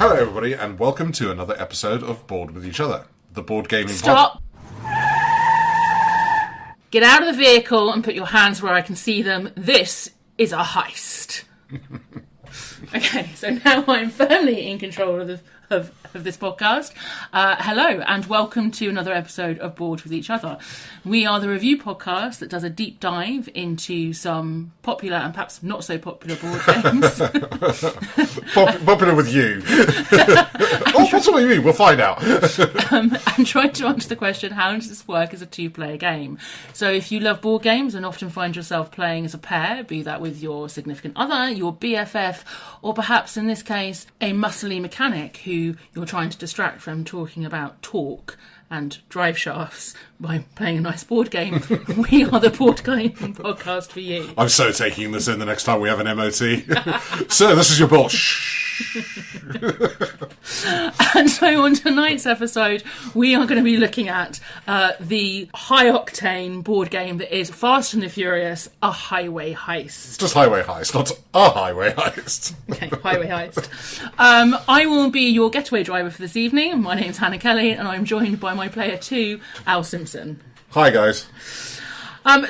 Hello everybody and welcome to another episode of Board with Each Other, the board gaming Stop! Get out of the vehicle and put your hands where I can see them. This is a heist. Okay, so now I'm firmly in control of this podcast. Hello and welcome to another episode of Board with Each Other. We are the review podcast that does a deep dive into some popular and perhaps not so popular board games. Popular with you. What's what you mean? We'll find out. I'm trying to answer the question, how does this work as a two-player game? So if you love board games and often find yourself playing as a pair, be that with your significant other, your BFF, or perhaps in this case, a muscly mechanic who you're trying to distract from talking about torque and drive shafts by playing a nice board game, we are the board game podcast for you. I'm so taking this in the next time we have an MOT. Sir, this is your bill. And so on tonight's episode, we are going to be looking at the high-octane board game that is Fast and the Furious, a highway heist. Just highway heist, not a highway heist. Okay, highway heist. I will be your getaway driver for this evening. My name's Hannah Kelly, and I'm joined by my player 2, Al Simpson. Hi, guys.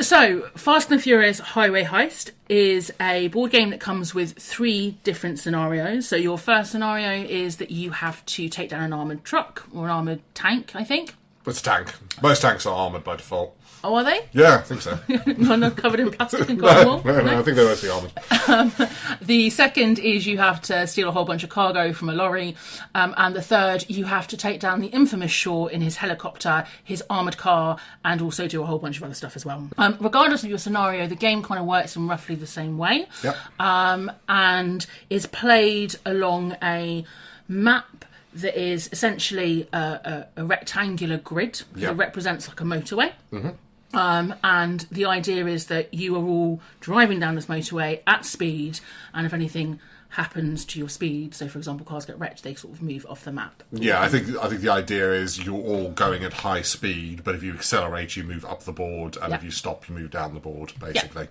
So, Fast and the Furious Highway Heist is a board game that comes with 3 different scenarios. So your first scenario is that you have to take down an armoured truck, or an armoured tank, I think. It's a tank. Most tanks are armoured by default. Oh, are they? Yeah, I think so. Not covered in plastic and cardboard? No, I think they're mostly armoured. The second is you have to steal a whole bunch of cargo from a lorry. And the third, you have to take down the infamous Shaw in his helicopter, his armoured car, and also do a whole bunch of other stuff as well. Regardless of your scenario, the game kind of works in roughly the same way. Yep. And is played along a map that is essentially a rectangular grid that represents like a motorway. Mm-hmm. And the idea is that you are all driving down this motorway at speed, and if anything happens to your speed, so for example cars get wrecked, they sort of move off the map. Yeah, I think the idea is you're all going at high speed, but if you accelerate you move up the board, and if you stop you move down the board, basically.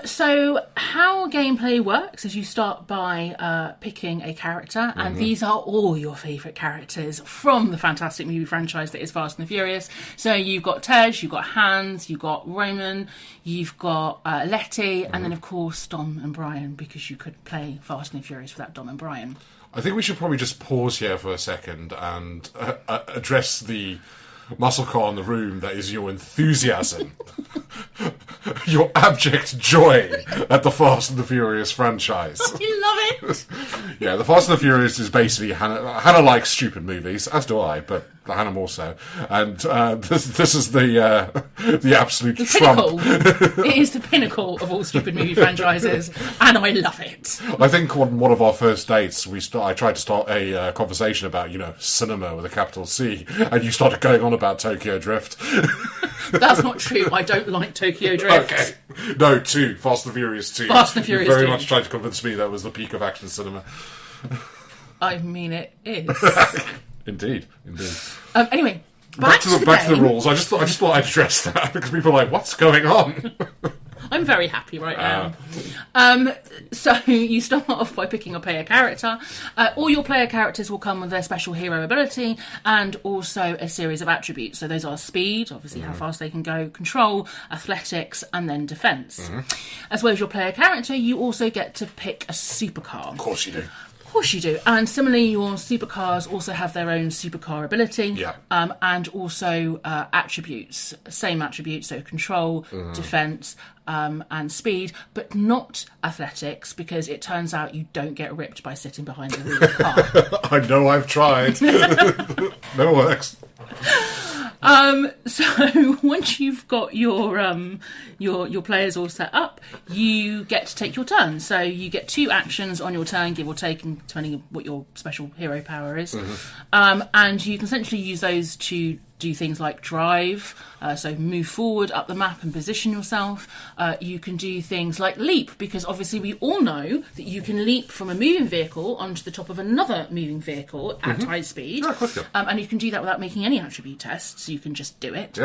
So how gameplay works is you start by picking a character, and these are all your favourite characters from the fantastic movie franchise that is Fast and the Furious. So you've got Tej, you've got Hans, you've got Roman, you've got Letty, and then of course Dom and Brian, because you could play Fast and the Furious without Dom and Brian. I think we should probably just pause here for a second and address the muscle car in the room that is your enthusiasm. Your abject joy at the Fast and the Furious franchise. I love it! Yeah, the Fast and the Furious is basically Hannah likes stupid movies, as do I, but Hannah more so. And this is the absolute trump. It is the pinnacle of all stupid movie franchises, and I love it. I think on one of our first dates, I tried to start a conversation about, cinema with a capital C, and you started going on about Tokyo Drift. That's not true. I don't like Tokyo Drift. Okay. No, 2. Fast and the Furious 2. Fast and the Furious 2. You very much tried to convince me that was the peak of action cinema. I mean, it is. Indeed. Anyway, back to the rules. I just thought I'd address that because people are like, "What's going on?" I'm very happy right now. So you start off by picking a player character. All your player characters will come with their special hero ability and also a series of attributes. So those are speed, obviously how fast they can go, control, athletics, and then defense. As well as your player character, you also get to pick a supercar. Of course you do. Of course you do. And similarly, your supercars also have their own supercar ability. And also attributes. Same attributes, so control, defence, and speed, but not athletics, because it turns out you don't get ripped by sitting behind the wheel of the car. I know, I've tried. Never works. So once you've got your players all set up, you get to take your turn. So you get 2 actions on your turn, give or take, depending on what your special hero power is. And you can essentially use those to do things like drive, so move forward up the map and position yourself. You can do things like leap, because obviously we all know that you can leap from a moving vehicle onto the top of another moving vehicle at high speed. Yeah, of course, and you can do that without making any attribute tests, so you can just do it.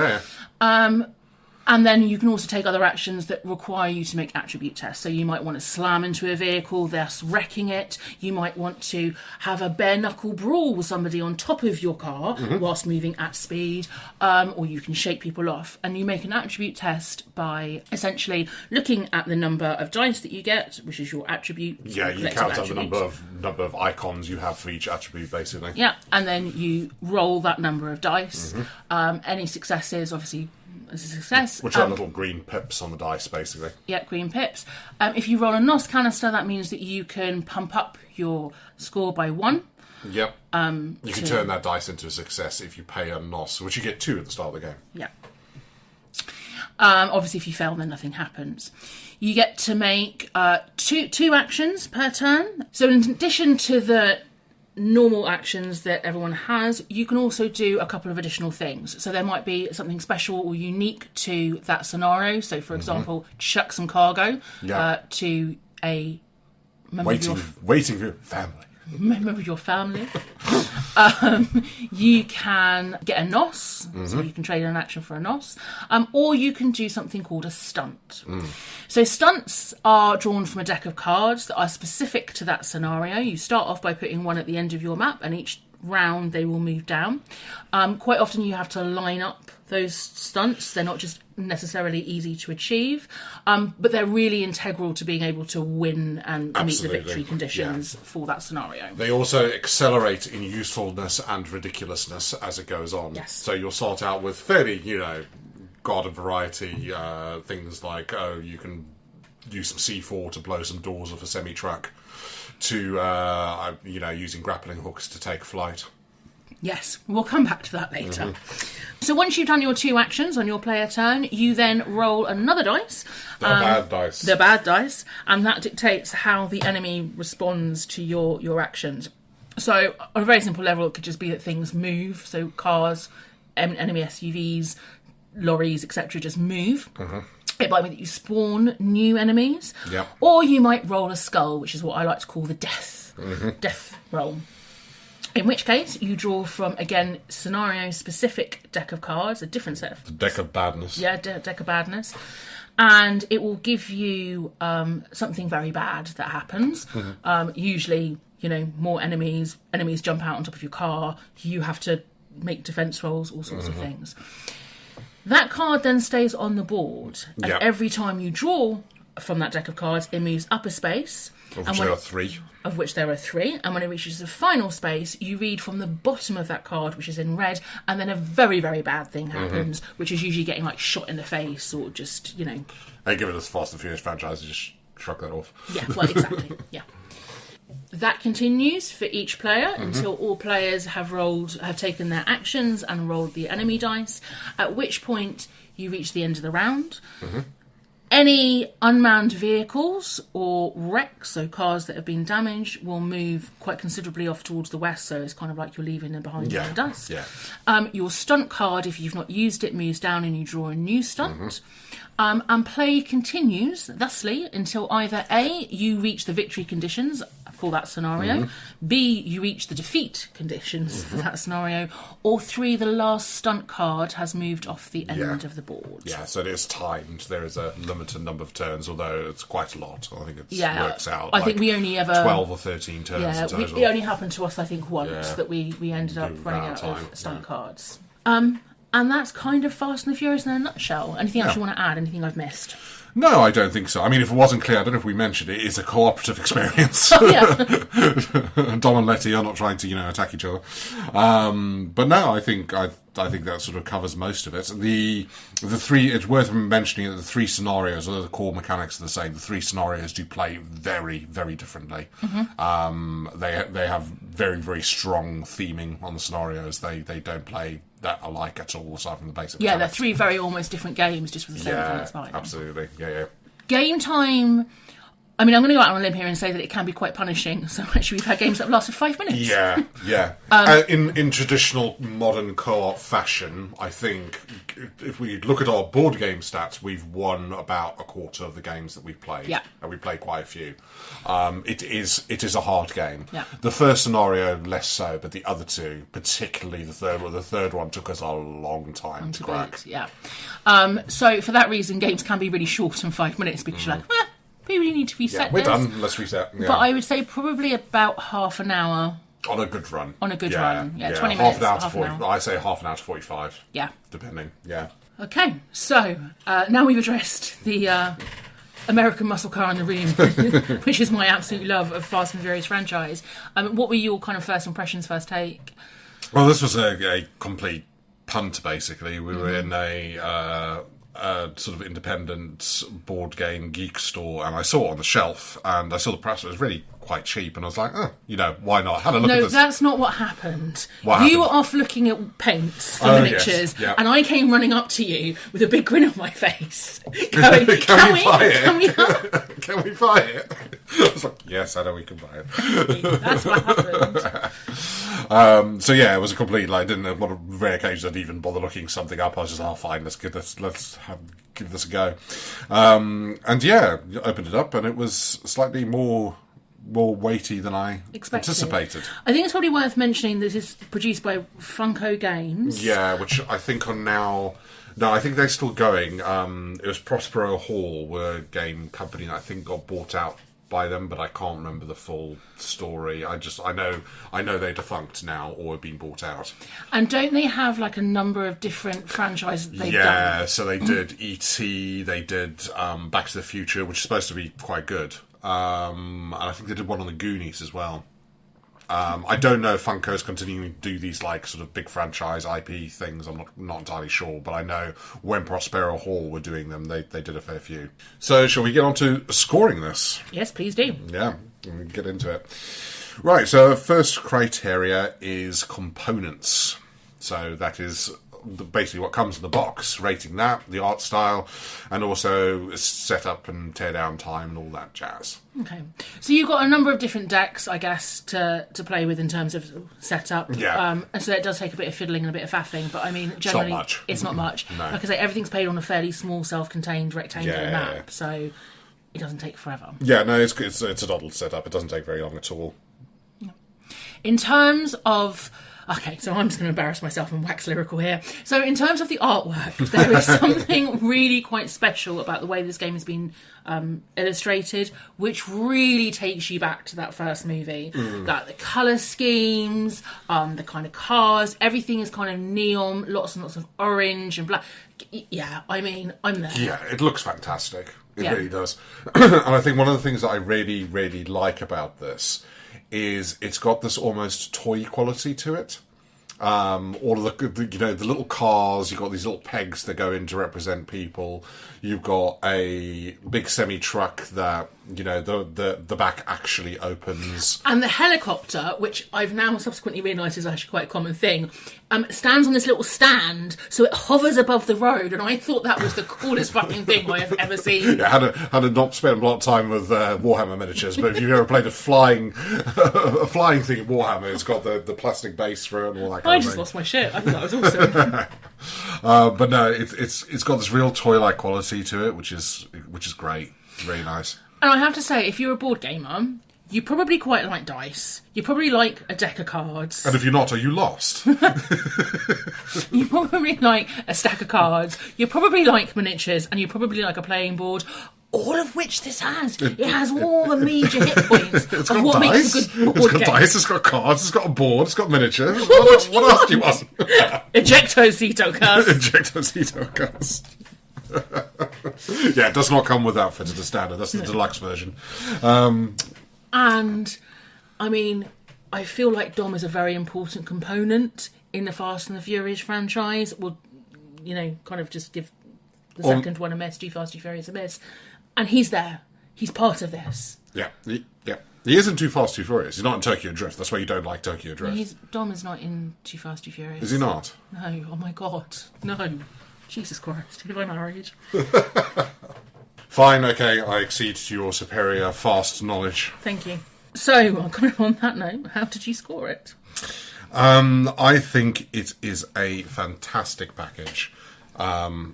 And then you can also take other actions that require you to make attribute tests. So you might want to slam into a vehicle, thus wrecking it. You might want to have a bare-knuckle brawl with somebody on top of your car whilst moving at speed. Or you can shake people off. And you make an attribute test by essentially looking at the number of dice that you get, which is your attribute. Yeah, you count up the number of icons you have for each attribute, basically. Yeah, and then you roll that number of dice. Any successes, obviously, as a success. Which are little green pips on the dice, basically. Yeah, green pips. If you roll a NOS canister, that means that you can pump up your score by 1. Yep. You can turn that dice into a success if you pay a NOS, which you get 2 at the start of the game. Yeah. Obviously, if you fail, then nothing happens. You get to make two actions per turn. So in addition to the normal actions that everyone has, you can also do a couple of additional things. So there might be something special or unique to that scenario. So, for example, chuck some cargo to a member waiting for your family. Member of your family. You can get a NOS, so you can trade an action for a NOS, or you can do something called a stunt. So stunts are drawn from a deck of cards that are specific to that scenario. You start off by putting one at the end of your map, and each round they will move down. Quite often you have to line up those stunts. They're not just necessarily easy to achieve, but they're really integral to being able to win and meet the victory conditions for that scenario. They also accelerate in usefulness and ridiculousness as it goes on. Yes. So you'll start out with fairly, garden variety things like, you can use some C4 to blow some doors off a semi-truck, to using grappling hooks to take flight. Yes, we'll come back to that later. So once you've done your 2 actions on your player turn, you then roll another dice. The bad dice. The bad dice, and that dictates how the enemy responds to your actions. So on a very simple level, it could just be that things move. So cars, enemy SUVs, lorries, etc. just move. It might be that you spawn new enemies. Yep. Or you might roll a skull, which is what I like to call the death roll. In which case, you draw from, again, scenario-specific deck of cards, a different set of... The deck of badness. Yeah, deck of badness. And it will give you something very bad that happens. Usually, more enemies jump out on top of your car, you have to make defence rolls, all sorts of things. That card then stays on the board, and every time you draw from that deck of cards, it moves up a space. Of which there are 3. Of which there are 3, and when it reaches the final space, you read from the bottom of that card, which is in red, and then a very, very bad thing happens, which is usually getting shot in the face, or just, Hey, give it a Fast and Furious franchise, just shrug that off. Yeah, well, exactly, yeah. That continues for each player until all players have taken their actions and rolled the enemy dice, at which point you reach the end of the round. Any unmanned vehicles or wrecks, so cars that have been damaged, will move quite considerably off towards the west, so it's kind of like you're leaving them behind in the dust. Your stunt card, if you've not used it, moves down and you draw a new stunt. And play continues, thusly, until either A, you reach the victory conditions for that scenario, B, you reach the defeat conditions for that scenario, or 3, the last stunt card has moved off the end of the board. Yeah, so it is timed. There is a limited number of turns, although it's quite a lot. I think it works out. I think we only ever 12 or 13 turns in total. It only happened to us, I think, once that we ended up running out of stunt cards. And that's kind of Fast and the Furious in a nutshell. Anything else you want to add? Anything I've missed? No, I don't think so. I mean, if it wasn't clear, I don't know if we mentioned it, it's a cooperative experience. Oh, yeah. Dom and Letty are not trying to, attack each other. But no, I think that sort of covers most of it. The 3, it's worth mentioning that the 3 scenarios, although the core mechanics are the same, the 3 scenarios do play very, very differently. They have very, very strong theming on the scenarios. They don't play that alike at all, aside from the basic mechanics. They're 3 very almost different games, just with the same mechanics behind them. Absolutely. Yeah. Game time, I mean, I'm going to go out on a limb here and say that it can be quite punishing. So actually, we've had games that have lasted 5 minutes. Yeah. In traditional modern co-op fashion, I think if we look at our board game stats, we've won about a quarter of the games that we've played. Yeah. And we played quite a few. It is a hard game. Yeah. The first scenario, less so, but the other two, particularly the third one took us a long time to crack. Yeah. So for that reason, games can be really short in 5 minutes because you're like, we really need to reset Yeah, we're this. done. Let's reset. Yeah. But I would say probably about half an hour. On a good run. On a good run. Yeah, 20 half minutes. An hour to half 40, an hour. I say half an hour to 45. Yeah. Depending, yeah. Okay, so now we've addressed the American muscle car in the room, which is my absolute love of Fast and Furious franchise. What were your kind of first impressions, first take? Well, this was a complete punt, basically. We were in a sort of independent board game geek store, and I saw it on the shelf, and I saw the price. It was really quite cheap, and I was like, why not? Had a look at No, this. that's not what happened. What happened? You were off looking at paints for Oh, miniatures, yes, yeah. and I came running up to you with a big grin on my face, going, Can we buy it? Can we have Can we buy it? I was like, yes, I know we can buy it. That's what happened. So yeah, it was a complete, like, didn't know what a rare occasion I'd even bother looking something up. I was just, fine, let's give this a go. And yeah, opened it up, and it was slightly more weighty than I anticipated. I think it's probably worth mentioning this is produced by Funko Games. Yeah, which I think are now... No, I think they're still going. It was Prospero Hall, were a game company that I think got bought out by them, but I can't remember the full story. I know they're defunct now or have been bought out. And don't they have like a number of different franchises that they've done? Yeah, so they did E.T., they did Back to the Future, which is supposed to be quite good. And I think they did one on the Goonies as well. I don't know if Funko's continuing to do these like sort of big franchise IP things. I'm not entirely sure, but I know when Prospero Hall were doing them, they did a fair few. So shall we get on to scoring this? Yes, please do. Yeah, we get into it. Right, so first criteria is components. So that is basically what comes in the box, rating that, the art style, and also setup and tear down time and all that jazz. Okay, so you've got a number of different decks, I guess, to play with in terms of setup. Yeah. So it does take a bit of fiddling and a bit of faffing, but I mean, generally, it's not much. No. Like I say, everything's played on a fairly small, self-contained rectangular Yeah. map, so it doesn't take forever. Yeah, no, it's a doddle setup. It doesn't take very long at all. In terms of... Okay, so I'm just going to embarrass myself and wax lyrical here. So in terms of the artwork, there is something really quite special about the way this game has been illustrated, which really takes you back to that first movie. Like the colour schemes, the kind of cars, everything is kind of neon, lots and lots of orange and black. Yeah, I mean, I'm there. Yeah, it looks fantastic. It Yeah. really does. And I think one of the things that I really, really like about this is it's got this almost toy quality to it. All of the little cars, you've got these little pegs that go in to represent people. You've got a big semi-truck that, the back actually opens. And the helicopter, which I've now subsequently realised is actually quite a common thing, stands on this little stand, so it hovers above the road, and I thought that was the coolest fucking thing I have ever seen. Yeah, had not spent a lot of time with Warhammer miniatures, but if you've ever played a flying thing in Warhammer, it's got the plastic base for it and all that kind I of just thing. lost my shit. I thought that was awesome. But no, it's got this real toy-like quality to it, which is great, really nice. And I have to say, if you're a board gamer, you probably quite like dice. You probably like a deck of cards. And if you're not, are you lost? You probably like a stack of cards. You probably like miniatures, and you probably like a playing board. All of which this has. It has all the major hit points It's of got what dice. makes a good board It's got game. dice. It's got cards. It's got a board. It's got miniatures. What else do you want? Ejecto-cito cast. Ejecto-cito cast. Yeah, it does not come with that fitted as standard. That's the deluxe version. And, I mean, I feel like Dom is a very important component in the Fast and the Furious franchise. We'll, kind of just give the second one a miss, Too Fast, Too Furious a miss. And he's there. He's part of this. Yeah. He isn't Too Fast, Too Furious. He's not in Tokyo Drift. That's why you don't like Tokyo Drift. Dom is not in Too Fast, Too Furious. Is he not? No. Oh my God. No. Jesus Christ. Who have I married? Fine, okay, I accede to your superior fast knowledge. Thank you. So, kind of on that note, how did you score it? I think it is a fantastic package. I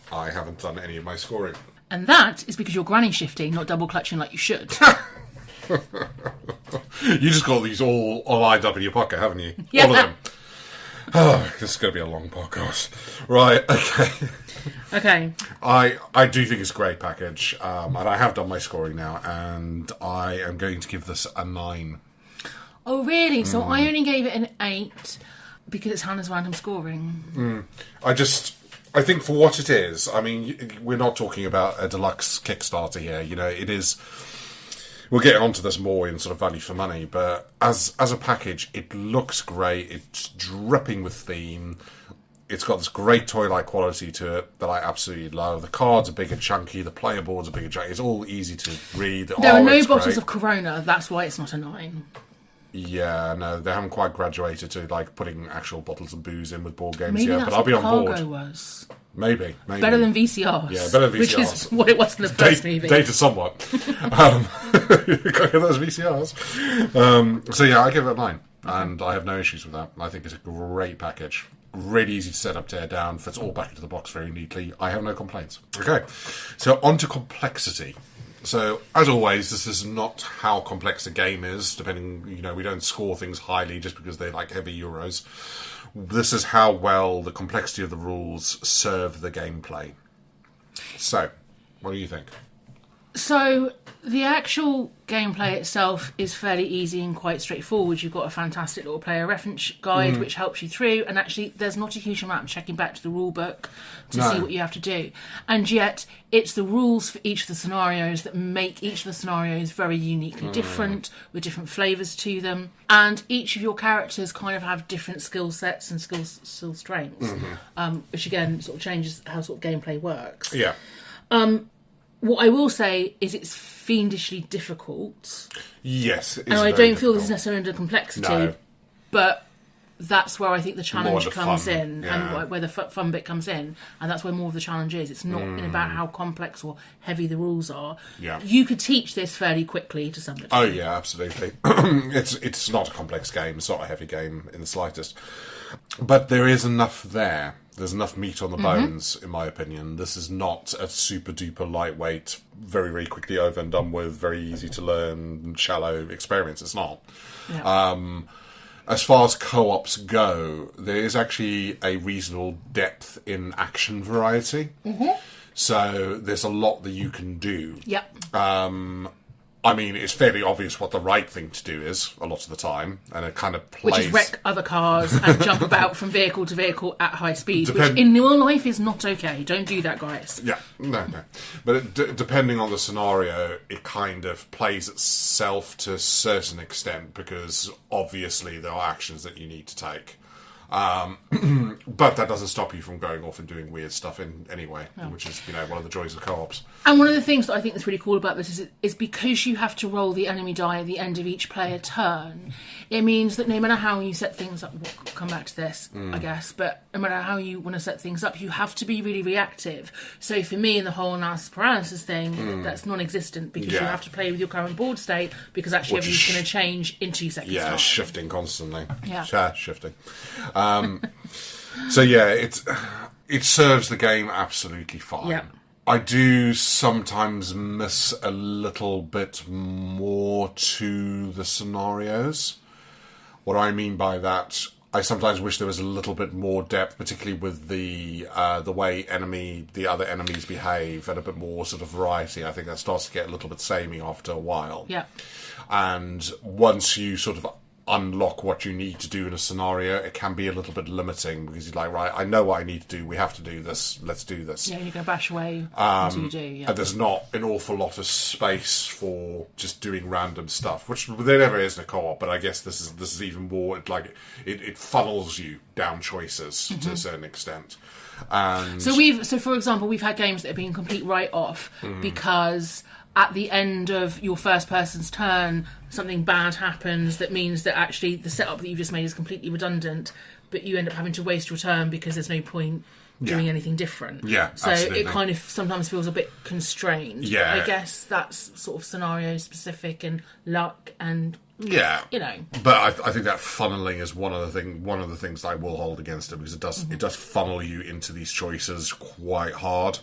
haven't done any of my scoring. And that is because you're granny shifting, not double clutching like you should. You just got these all on IW pocket, haven't you? Yeah. All of them. Oh, this is going to be a long podcast. Right, okay. Okay. I do think it's a great package, and I have done my scoring now, and I am going to give this a 9. Oh, really? So I only gave it an 8 because it's Hannah's random scoring. I think for what it is, I mean, we're not talking about a deluxe Kickstarter here. You know, it is. We'll get onto this more in sort of value for money, but as a package, it looks great. It's dripping with theme. It's got this great toy-like quality to it that I absolutely love. The cards are big and chunky. The player boards are big and chunky. It's all easy to read. There are no bottles great. of Corona. That's why it's not a 9. Yeah, no, they haven't quite graduated to like putting actual bottles of booze in with board games Maybe yet. that's But I'll be what on Cargo board. was. Maybe. Better than VCRs. Yeah, better than VCRs. Which is what it was in the first movie. Dated somewhat. Gotta get those VCRs. So yeah, I give it a 9, and I have no issues with that. I think it's a great package. Really easy to set up, tear down, fits all back into the box very neatly. I have no complaints. Okay, so on to complexity. So, as always, this is not how complex a game is, depending, you know, we don't score things highly just because they're like heavy euros. This is how well the complexity of the rules serve the gameplay. So, what do you think? So, the actual gameplay itself is fairly easy and quite straightforward. You've got a fantastic little player reference guide which helps you through, and actually there's not a huge amount of checking back to the rule book to see what you have to do. And yet, it's the rules for each of the scenarios that make each of the scenarios very uniquely different, with different flavours to them. And each of your characters kind of have different skill sets and skill strengths, which again sort of changes how sort of gameplay works. Yeah. What I will say is it's fiendishly difficult. Yes, it is. And I very don't feel difficult. this is necessarily under complexity, No. but that's where I think the challenge the comes fun, in, yeah. and where the fun bit comes in, and that's where more of the challenge is. It's not about how complex or heavy the rules are. Yeah. You could teach this fairly quickly to somebody. Oh yeah, absolutely. It's not a complex game. It's not a heavy game in the slightest. But there is enough there. There's enough meat on the bones, in my opinion. This is not a super duper lightweight, very, very quickly over and done with, very easy to learn, shallow experience. It's not. Yeah. As far as co-ops go, there is actually a reasonable depth in action variety. So there's a lot that you can do. Yep. I mean, it's fairly obvious what the right thing to do is a lot of the time, and it kind of plays... Which is wreck other cars and jump about from vehicle to vehicle at high speed, which in real life is not okay. Don't do that, guys. Yeah, no. But depending on the scenario, it kind of plays itself to a certain extent, because obviously there are actions that you need to take. But that doesn't stop you from going off and doing weird stuff anyway, which is, you know, one of the joys of co-ops. And one of the things that I think that's really cool about this is because you have to roll the enemy die at the end of each player turn, it means that no matter how you set things up, we'll come back to this, I guess, but no matter how you want to set things up, you have to be really reactive. So for me, in the whole analysis paralysis thing, that's non-existent, because you have to play with your current board state, because actually everything's going to change in 2 seconds. Yeah, time. shifting constantly. Yeah. Shifting. So yeah, it serves the game absolutely fine. Yeah. I do sometimes miss a little bit more to the scenarios. What I mean by that, I sometimes wish there was a little bit more depth, particularly with the way the other enemies behave, and a bit more sort of variety. I think that starts to get a little bit samey after a while. Yeah. And once you sort of unlock what you need to do in a scenario, it can be a little bit limiting, because you're like, right, I know what I need to do, we have to do this, let's do this. Yeah, you go bash away until you do, yeah. And there's not an awful lot of space for just doing random stuff, which there never is in a co-op, but I guess this is even more, it funnels you down choices to a certain extent. And So for example, we've had games that have been complete write-off because at the end of your first person's turn, something bad happens that means that actually the setup that you've just made is completely redundant, but you end up having to waste your turn because there's no point doing anything different. Yeah, so absolutely. it kind of sometimes feels a bit constrained. Yeah. I guess that's sort of scenario specific and luck and Yeah, you know. but I think that funneling is one of the things I will hold against it, because it does funnel you into these choices quite hard.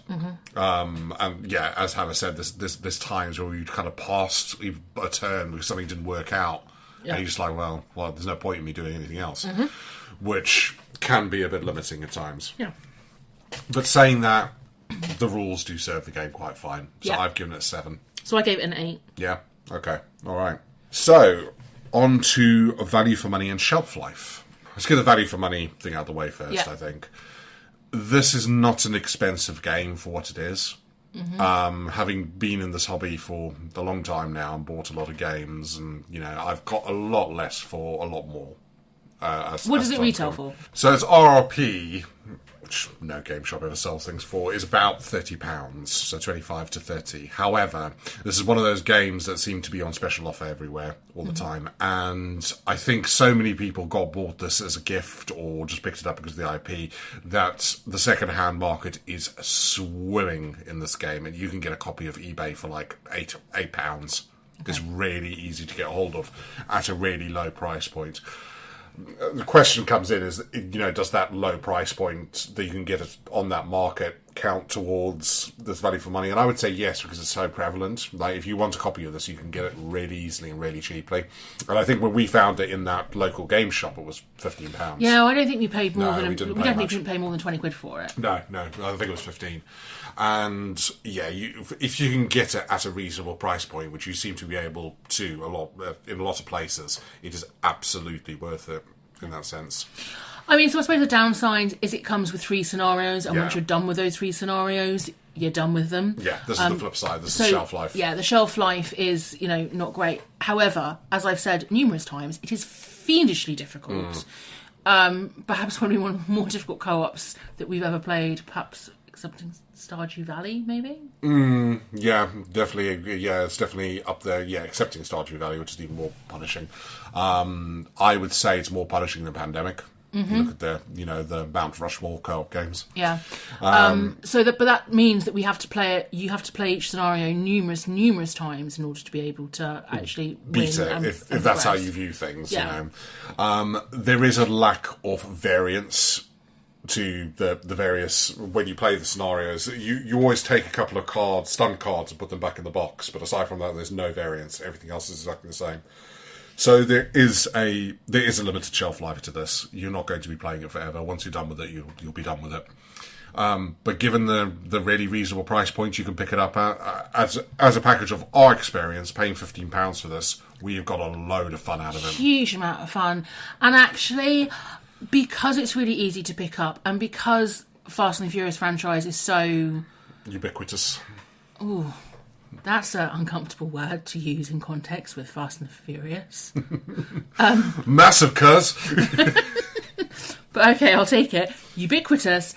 And yeah, as Hannah said, there's times where you kind of passed a turn because something didn't work out, and you're just like, well, there's no point in me doing anything else, which can be a bit limiting at times. Yeah. But saying that, the rules do serve the game quite fine. So I've given it a 7. So I gave it an 8. Yeah. Okay. All right. So, on to value for money and shelf life. Let's get the value for money thing out of the way first, I think. This is not an expensive game for what it is. Having been in this hobby for a long time now and bought a lot of games, and, I've got a lot less for a lot more. What does it retail for? So, it's RRP, which no game shop ever sells things for, is about £30, so 25 to 30. However, this is one of those games that seem to be on special offer everywhere all the time, and I think so many people bought this as a gift or just picked it up because of the IP that the second-hand market is swimming in this game, and you can get a copy of eBay for like £8. It's really easy to get hold of at a really low price point. The question comes in is, does that low price point that you can get it on that market count towards this value for money? And I would say yes, because it's so prevalent. Like, if you want a copy of this, you can get it really easily and really cheaply. And I think when we found it in that local game shop, it was £15. Yeah, I don't think we paid more than... we didn't pay more than 20 quid for it. No, I think it was 15. And yeah, if you can get it at a reasonable price point, which you seem to be able to in a lot of places, it is absolutely worth it in that sense. I mean, so I suppose the downside is it comes with 3 scenarios, and once you're done with those 3 scenarios, you're done with them. Yeah, this is the flip side. This is shelf life. Yeah, the shelf life is, not great. However, as I've said numerous times, it is fiendishly difficult. Perhaps one of the more difficult co-ops that we've ever played, perhaps excepting Stardew Valley, maybe? Yeah, definitely. Yeah, it's definitely up there. Yeah, excepting Stardew Valley, which is even more punishing. I would say it's more punishing than Pandemic. If you look at the Mount Rushmore co-op games. Yeah. But that means that we have to play it. You have to play each scenario numerous times in order to be able to actually beat win it. If that's how you view things, there is a lack of variance to the various, when you play the scenarios. You always take a couple of stun cards and put them back in the box, but aside from that, there's no variance. Everything else is exactly the same. So there is a limited shelf life to this. You're not going to be playing it forever. Once you're done with it, you'll be done with it. But given the really reasonable price point, you can pick it up as a package of our experience. Paying £15 for this, we've got a load of fun out of it. Huge amount of fun, and actually, because it's really easy to pick up, and because Fast and the Furious franchise is so ubiquitous. Ooh. That's an uncomfortable word to use in context with Fast and Furious. Massive cuz. But okay, I'll take it. Ubiquitous.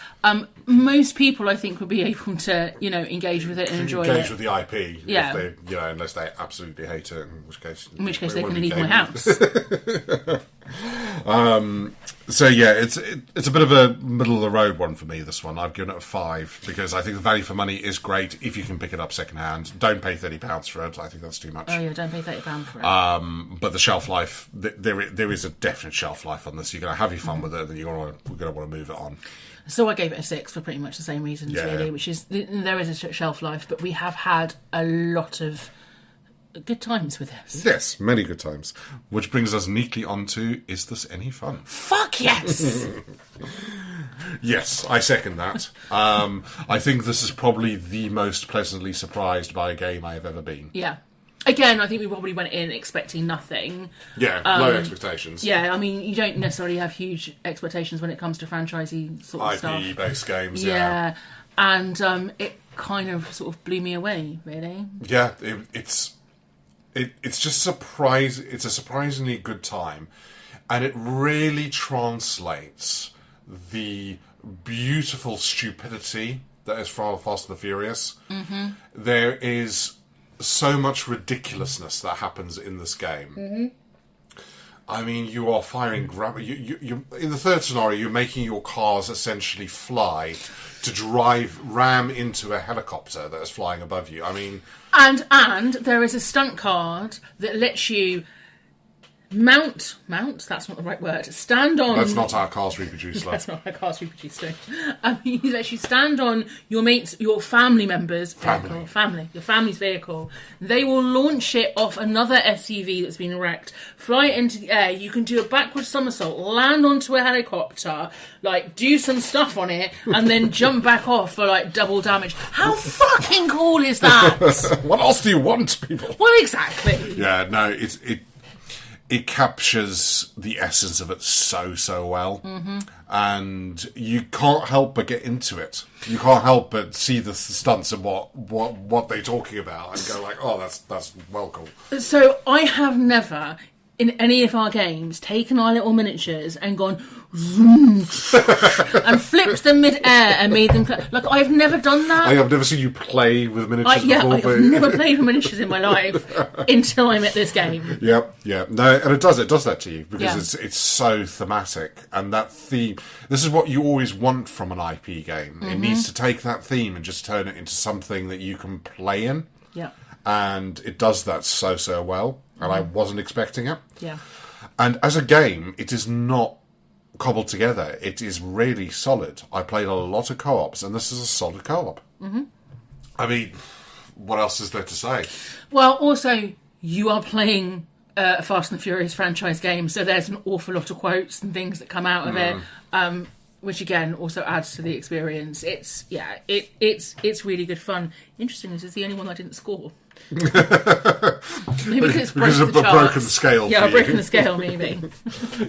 Most people, I think, would be able to, engage with it and enjoy it. Engage with the IP. Yeah. If they, unless they absolutely hate it, in which case they can leave my house. So yeah, it's a bit of a middle of the road one for me. This one, I've given it a 5 because I think the value for money is great if you can pick it up second hand. Don't pay £30 for it. I think that's too much. Oh yeah, don't pay £30 for it. But the shelf life, there is a definite shelf life on this. You're going to have your fun with it, and we're going to want to move it on. So I gave it a 6 for pretty much the same reasons, really, which is there is a shelf life, but we have had a lot of good times with this. Yes, many good times. Which brings us neatly on to, is this any fun? Fuck yes! Yes, I second that. I think this is probably the most pleasantly surprised by a game I have ever been. Yeah. Again, I think we probably went in expecting nothing. Yeah, low expectations. Yeah, I mean, you don't necessarily have huge expectations when it comes to franchisee sort of stuff. IP-based games, yeah. And it kind of sort of blew me away, really. Yeah, it's just it's a surprisingly good time, and it really translates the beautiful stupidity that is from Fast and the Furious. Mm-hmm. There is so much ridiculousness that happens in this game. I mean, you are firing... You in the third scenario, you're making your cars essentially fly to ram into a helicopter that is flying above you. I mean... And there is a stunt card that lets you mount, that's not the right word, stand on... That's not how cars reproduce, love. That's not how cars reproduce, though. He lets you stand on your family member's vehicle. Your family's vehicle. They will launch it off another SUV that's been wrecked, fly it into the air. You can do a backward somersault, land onto a helicopter, like, do some stuff on it, and then jump back off for, like, double damage. How fucking cool is that? What else do you want, people? Well, exactly. Yeah, no, it captures the essence of it so well. Mm-hmm. And you can't help but get into it. You can't help but see the stunts and what they're talking about and go like, oh, that's well cool. So I have never, in any of our games, taken our little miniatures and gone zoom, and flipped them mid-air and made them... Like, I've never done that. I have never seen you play with miniatures before. I've never played with miniatures in my life until I met this game. Yep. No, and it does that to you, because it's so thematic, and that theme... This is what you always want from an IP game. Mm-hmm. It needs to take that theme and just turn it into something that you can play in. Yeah. And it does that so well, and I wasn't expecting it. Yeah. And as a game, it is not cobbled together. It is really solid. I played a lot of co-ops, and this is a solid co-op. Mm-hmm. I mean, what else is there to say? Well, also, you are playing a Fast and the Furious franchise game, so there's an awful lot of quotes and things that come out of it, which again also adds to the experience. It's really good fun. Interesting, this is the only one I didn't score. Maybe because of the broken scale. Yeah, broken the scale, maybe.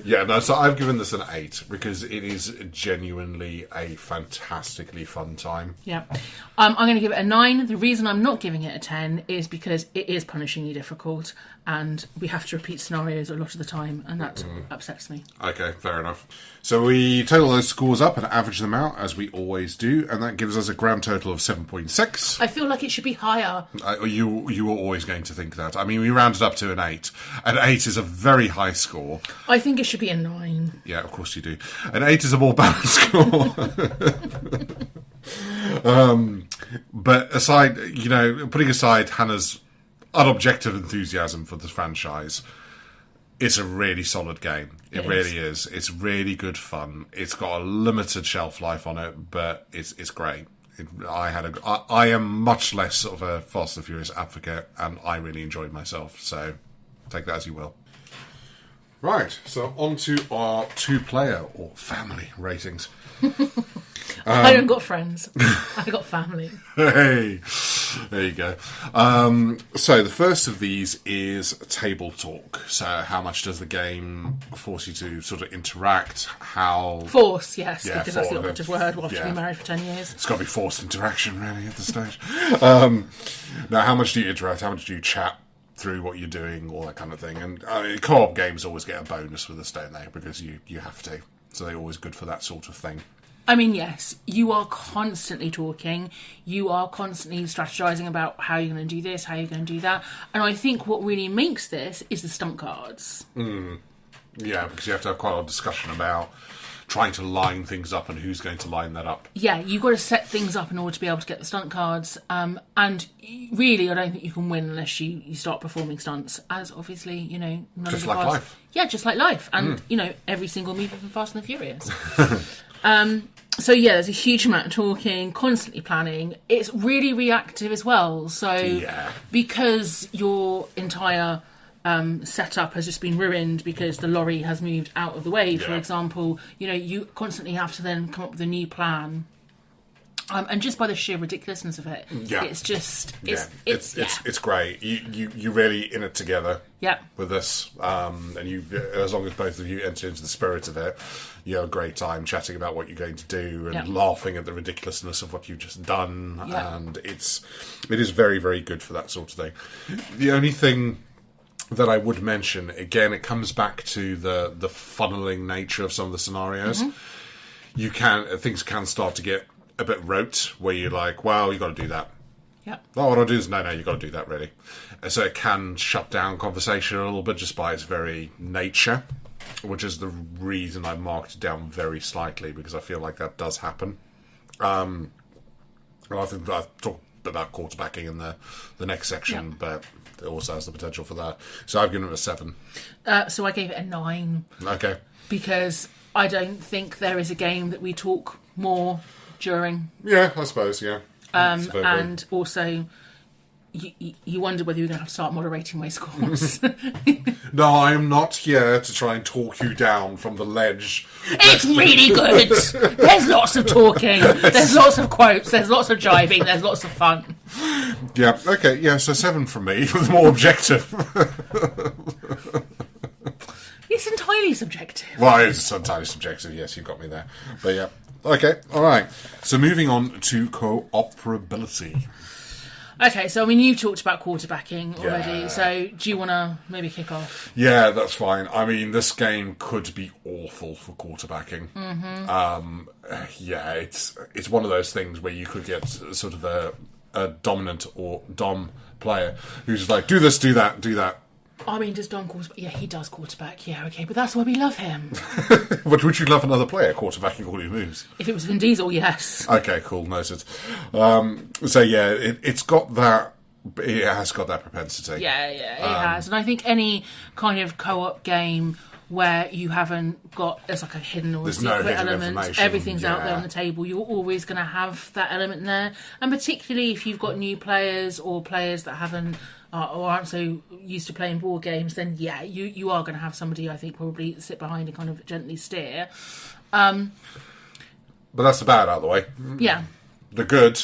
Yeah, no, so I've given this an 8 because it is genuinely a fantastically fun time. Yeah. I'm going to give it a 9. The reason I'm not giving it a 10 is because it is punishingly difficult and we have to repeat scenarios a lot of the time, and that upsets me. Okay, fair enough. So we total those scores up and average them out, as we always do, and that gives us a grand total of 7.6. I feel like it should be higher. You were always going to think that. I mean, we rounded up to an 8. An 8 is a very high score. I think it should be a 9. Yeah, of course you do. An 8 is a more balanced score. But aside, putting aside Hannah's unobjective enthusiasm for the franchise, it's a really solid game. It really is. It's really good fun. It's got a limited shelf life on it, but it's great. I am much less of a Fast and Furious advocate, and I really enjoyed myself. So take that as you will. Right, so on to our 2-player or family ratings. I don't got friends. I got family. Hey, there you go. So the first of these is table talk. So how much does the game force you to sort of interact? Force, yes, because that's the operative word. We've been married for 10 years. It's got to be forced interaction, really, at this stage. Now, how much do you interact? How much do you chat through what you're doing, all that kind of thing? And co-op games always get a bonus with this, don't they? Because you have to. So they're always good for that sort of thing. I mean, yes, you are constantly talking. You are constantly strategizing about how you're going to do this, how you're going to do that. And I think what really makes this is the stunt cards. Yeah, because you have to have quite a lot of discussion about trying to line things up and who's going to line that up. Yeah, you've got to set things up in order to be able to get the stunt cards. And really, I don't think you can win unless you start performing stunts, as obviously, none just of the like cards... life. Yeah, just like life. And, every single movie from Fast and the Furious. So yeah, there's a huge amount of talking, constantly planning. It's really reactive as well. So because your entire setup has just been ruined because the lorry has moved out of the way, for example, you constantly have to then come up with a new plan. And just by the sheer ridiculousness of it, it's just it's great. You really in it together. Yeah. With this, and you, as long as both of you enter into the spirit of it, you have a great time chatting about what you're going to do and laughing at the ridiculousness of what you've just done. Yeah. And it is very, very good for that sort of thing. The only thing that I would mention, again, it comes back to the funneling nature of some of the scenarios. Mm-hmm. Things can start to get a bit rote, where you're like, well, you got to do that. Yeah. Oh, what I'll do is, no, you've got to do that, really. So it can shut down conversation a little bit just by its very nature, which is the reason I marked it down very slightly, because I feel like that does happen. Well, I think I'll talk about quarterbacking in the next section, but it also has the potential for that. So I've given it a 7. So I gave it a 9. Okay. Because I don't think there is a game that we talk more during. Yeah, I suppose, yeah. And also, you wonder whether you're going to have to start moderating my scores. No, I am not here to try and talk you down from the ledge. It's really good. There's lots of talking. There's lots of quotes. There's lots of jibing. There's lots of fun. Yeah, okay, yeah, so 7 from me, with more objective. It's entirely subjective. Well, it's entirely subjective, yes, you got me there. But yeah, okay, alright. So moving on to cooperability. Okay, so I mean, you've talked about quarterbacking already, Yeah. so do you want to maybe kick off? Yeah, that's fine. I mean, this game could be awful for quarterbacking. Yeah, it's one of those things where you could get sort of a dominant or dom player who's like, do this, do that, do that. I mean, does Don quarterback? Yeah, he does quarterback. Yeah, okay, but that's why we love him. But would you love another player quarterbacking all your moves? If it was Vin Diesel, yes. Okay, cool, noted. So yeah, it's got that. It has got that propensity. Yeah, it has. And I think any kind of co-op game where you haven't got, there's like a hidden or a There's no secret hidden element, information, everything's out there yeah. on the table, you're always going to have that element there. And particularly if you've got new players or players that haven't or aren't so used to playing board games, then yeah, you are going to have somebody, I think, probably sit behind and kind of gently steer. But that's the bad out of the way. Yeah. The good,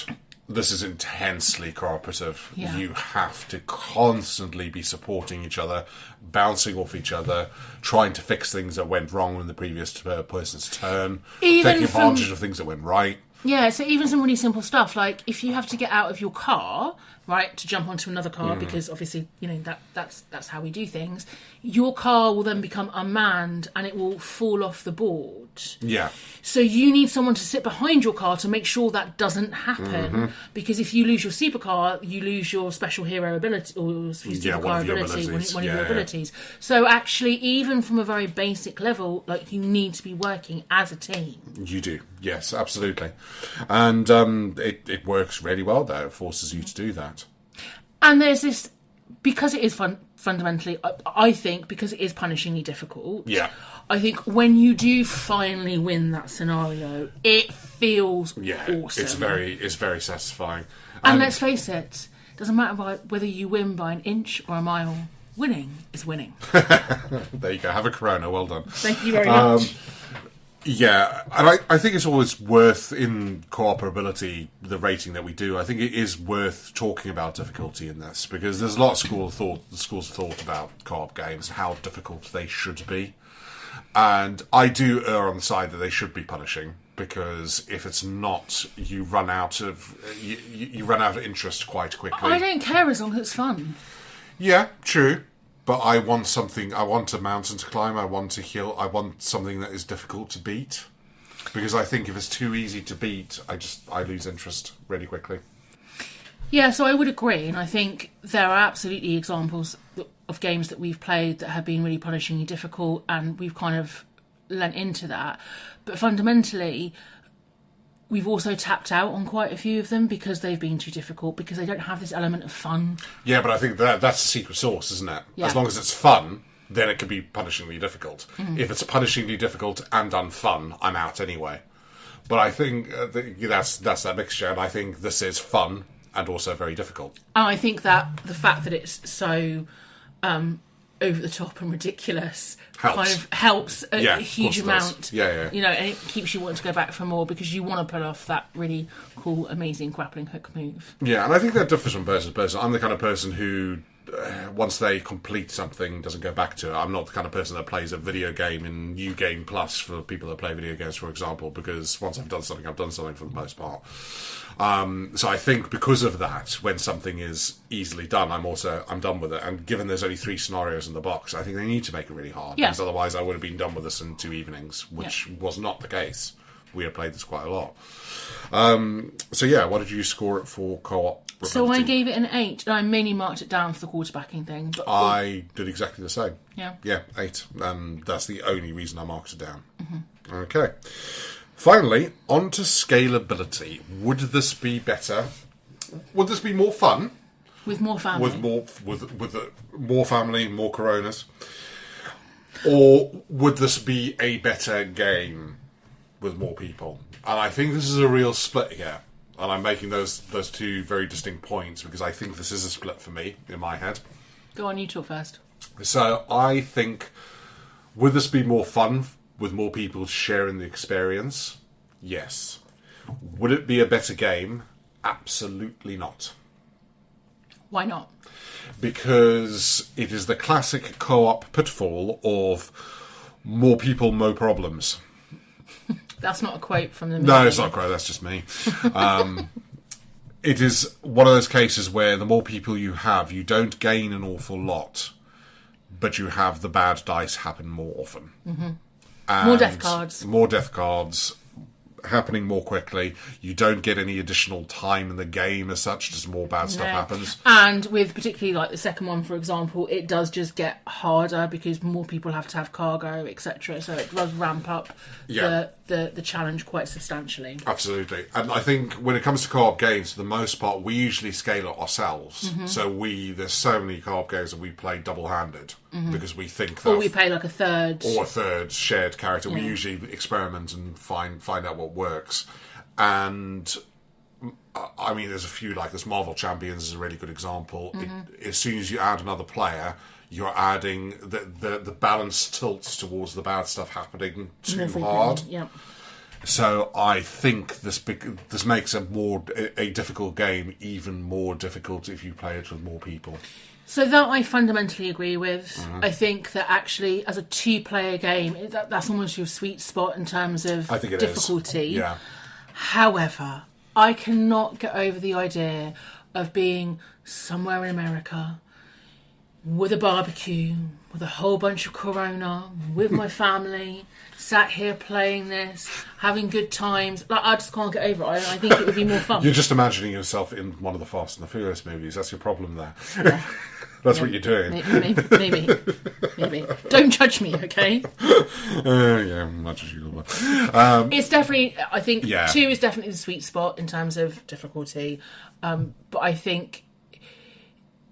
this is intensely cooperative. Yeah. You have to constantly be supporting each other, bouncing off each other, trying to fix things that went wrong in the previous person's turn, taking advantage of things that went right. Yeah, so even some really simple stuff, like if you have to get out of your car, right, to jump onto another car, because obviously, you know, that's how we do things, your car will then become unmanned and it will fall off the board. Yeah. So you need someone to sit behind your car to make sure that doesn't happen, because if you lose your supercar, you lose your special hero ability, or your supercar ability, one of your abilities. So actually, even from a very basic level, like, you need to be working as a team. You do, yes, absolutely. And it works really well there. It forces you to do that. And there's this, because it is fundamentally, I think, because it is punishingly difficult. Yeah. I think when you do finally win that scenario, it feels awesome. It's very satisfying. And let's face it, doesn't matter whether you win by an inch or a mile. Winning is winning. There you go. Have a Corona. Well done. Thank you very much. Yeah, and I think it's always worth, in cooperability, the rating that we do, I think it is worth talking about difficulty in this, because there's a lot of schools of thought about co-op games, how difficult they should be. And I do err on the side that they should be punishing, because if it's not, you run out of you run out of interest quite quickly. I don't care as long as it's fun. Yeah, true. But I want something. I want a mountain to climb. I want a hill. I want something that is difficult to beat. Because I think if it's too easy to beat, I lose interest really quickly. Yeah, so I would agree, and I think there are absolutely examples of games that we've played that have been really punishingly difficult, and we've kind of lent into that. But fundamentally, we've also tapped out on quite a few of them because they've been too difficult, because they don't have this element of fun. Yeah, but I think that's the secret sauce, isn't it? Yeah. As long as it's fun, then it can be punishingly difficult. If it's punishingly difficult and unfun, I'm out anyway. But I think that's that mixture, and I think this is fun and also very difficult. And I think that the fact that it's so over the top and ridiculous kind of helps a huge amount. Yeah. You know, and it keeps you wanting to go back for more, because you want to pull off that really cool, amazing grappling hook move. Yeah, and I think that differs from person to person. I'm the kind of person who, once they complete something, doesn't go back to it. I'm not the kind of person that plays a video game in New Game Plus for people that play video games, for example, because once I've done something for the most part. So I think because of that, when something is easily done, I'm done with it. And given there's only 3 scenarios in the box, I think they need to make it really hard. Yeah. Because otherwise I would have been done with this in 2 evenings, which was not the case. we had played this quite a lot. So yeah, what did you score it for co-op? So I gave it an 8, and I mainly marked it down for the quarterbacking thing. But I did exactly the same. Yeah. Yeah, 8. And that's the only reason I marked it down. Mm-hmm. Okay. Finally, on to scalability. Would this be better? Would this be more fun? With more family. With more family, more Coronas? Or would this be a better game with more people? And I think this is a real split here. And I'm making those two very distinct points because I think this is a split for me in my head. Go on, you talk first. So I think, would this be more fun with more people sharing the experience? Yes. Would it be a better game? Absolutely not. Why not? Because it is the classic co-op pitfall of more people, more problems. That's not a quote from the movie. No, it's not a quote, that's just me. It is one of those cases where the more people you have, you don't gain an awful lot, but you have the bad dice happen more often. Mm-hmm. More death cards. More death cards happening more quickly. You don't get any additional time in the game as such, just more bad stuff happens. And with particularly like the second one, for example, it does just get harder because more people have to have cargo, etc. So it does ramp up the challenge quite substantially. Absolutely. And I think when it comes to co-op games, for the most part, we usually scale it ourselves. Mm-hmm. So there's so many co-op games that we play double-handed because we think that... Or we play like a third. Or a third shared character. Yeah. We usually experiment and find out what works. And... I mean, there's a few like this. Marvel Champions is a really good example. Mm-hmm. As soon as you add another player, you're adding the balance tilts towards the bad stuff happening too hard. Yeah. So I think this makes a difficult game even more difficult if you play it with more people. So that I fundamentally agree with. Mm-hmm. I think that actually, as a 2-player game, that's almost your sweet spot in terms of difficulty. Yeah. However, I cannot get over the idea of being somewhere in America with a barbecue, with a whole bunch of Corona, with my family, sat here playing this, having good times. Like, I just can't get over it. I think it would be more fun. You're just imagining yourself in one of the Fast and the Furious movies. That's your problem there. Yeah. That's what you're doing. Maybe. Don't judge me, okay? Yeah, much as you will. It's definitely, I think 2 is definitely the sweet spot in terms of difficulty. But I think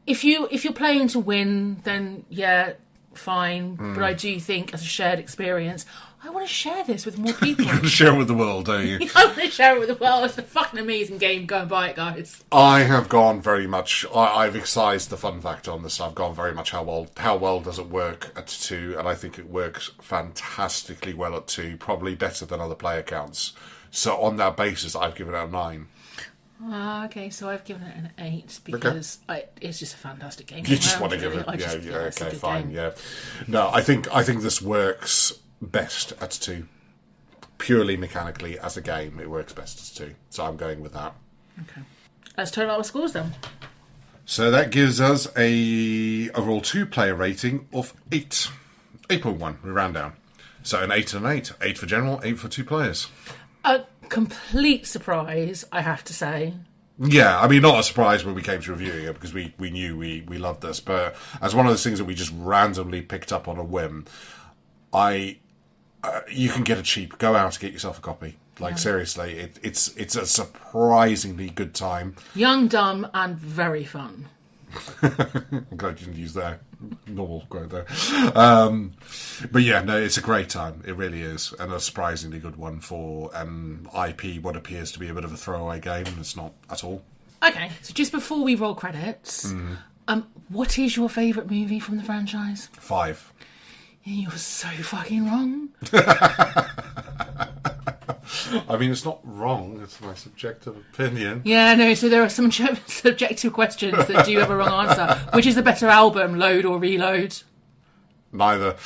if you're playing to win, then yeah, fine. But I do think as a shared experience, I want to share this with more people. You want to share it with the world, don't you? I want to share it with the world. It's a fucking amazing game. Go and buy it, guys. I have gone very much... I've excised the fun factor on this. I've gone very much how well does it work at 2, and I think it works fantastically well at 2, probably better than other player counts. So on that basis, I've given it a 9. Okay, so I've given it an 8 because it's just a fantastic game. You just want to give it... okay, fine, yeah. No, I think this works best at 2. Purely mechanically, as a game, it works best as 2. So I'm going with that. Okay. Let's turn out our scores then. So that gives us a overall 2-player rating of 8. 8.1, we round down. So an 8 and an 8. 8 for general, 8 for 2 players. A complete surprise, I have to say. Yeah, I mean, not a surprise when we came to reviewing it because we knew we loved this, but as one of those things that we just randomly picked up on a whim, you can get it cheap. Go out and get yourself a copy. Like, seriously, it's a surprisingly good time. Young, dumb, and very fun. I'm glad you didn't use that normal quote there. But yeah, no, it's a great time. It really is. And a surprisingly good one for an IP, what appears to be a bit of a throwaway game. It's not at all. Okay, so just before we roll credits, what is your favourite movie from the franchise? 5. You're so fucking wrong. I mean, it's not wrong. It's my subjective opinion. Yeah, no, so there are some subjective questions that do have a wrong answer. Which is the better album, Load or Reload? Neither.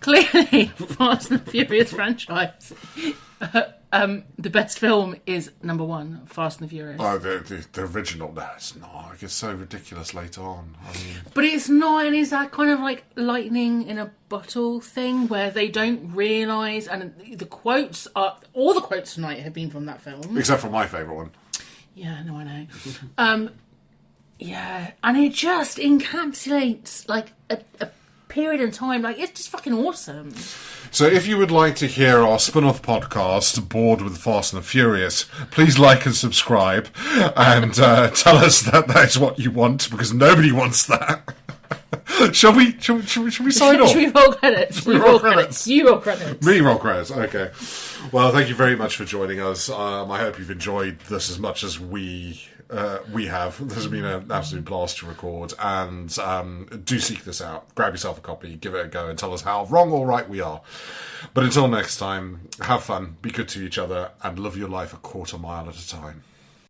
Clearly, Fast and Furious franchise The best film is number 1, Fast and the Furious. Oh, the original. No, it's not. It gets so ridiculous later on. I mean, But it's not, and is that kind of like lightning in a bottle thing where they don't realise, and the quotes are, all the quotes tonight have been from that film. except for my favourite one. Yeah, no, I know. Yeah, and it just encapsulates like a period in time. Like, it's just fucking awesome. So if you would like to hear our spin-off podcast, Bored with Fast and the Furious, please like and subscribe and tell us that is what you want, because nobody wants that. Shall we sign off? Should we roll credits? We roll credits. You roll credits. Me roll credits, okay. Well, thank you very much for joining us. I hope you've enjoyed this as much as we have. This has been an absolute blast to record, and do seek this out. Grab yourself a copy, give it a go, and tell us how wrong or right we are. But until next time, have fun, be good to each other, and live your life a quarter mile at a time.